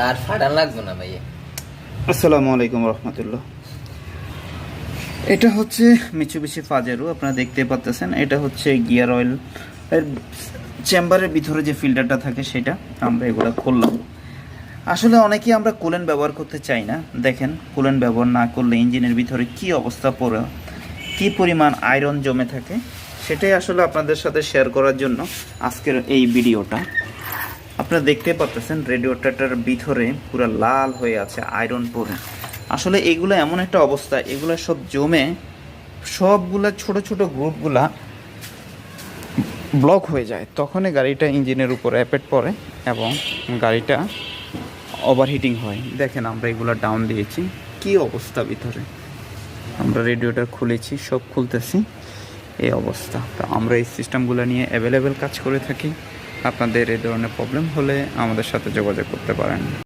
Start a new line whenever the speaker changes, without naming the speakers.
আর ফাটান লাগবে না ভাইয়া।
আসসালামু আলাইকুম রহমতুল্লাহ। এটা হচ্ছে মিচুবিশি পাজেরো, আপনারা দেখতে পাচ্ছেন। এটা হচ্ছে গিয়ার অয়েল এর চেম্বারের ভিতরে যে ফিল্টারটা থাকে সেটা আমরা এগুলো খুললাম। আসলে অনেকেই আমরা কুলেন্ট ব্যবহার করতে চাই না। দেখেন, কুলেন্ট ব্যবহার না করলে ইঞ্জিনের ভিতরে কি অবস্থা পড়ে, কি পরিমাণ আয়রন জমে থাকে, সেটাই আসলে আপনাদের সাথে শেয়ার করার জন্য আজকের এই ভিডিওটা। আপনারা দেখতে পাচ্ছেন রেডিয়েটরটার ভিতরে পুরো লাল হয়ে আছে আয়রন পরে। আসলে এগুলো এমন একটা অবস্থা, এগুলো সব জমে সবগুলা ছোট ছোট গ্রুপগুলা ব্লক হয়ে যায়, তখনই গাড়িটা ইঞ্জিনের উপর অ্যাপেট পড়ে এবং গাড়িটা ওভারহিটিং হয়। দেখেন, আমরা এগুলো ডাউন দিয়েছি, কি অবস্থা ভিতরে। আমরা রেডিয়েটর খুলেছি, সব খুলতেছি, এই অবস্থা। তো আমরা এই সিস্টেমগুলো নিয়ে অ্যাভেলেবেল কাজ করে থাকি। আপনাদের এই ধরনের প্রবলেম হলে আমাদের সাথে যোগাযোগ করতে পারেন।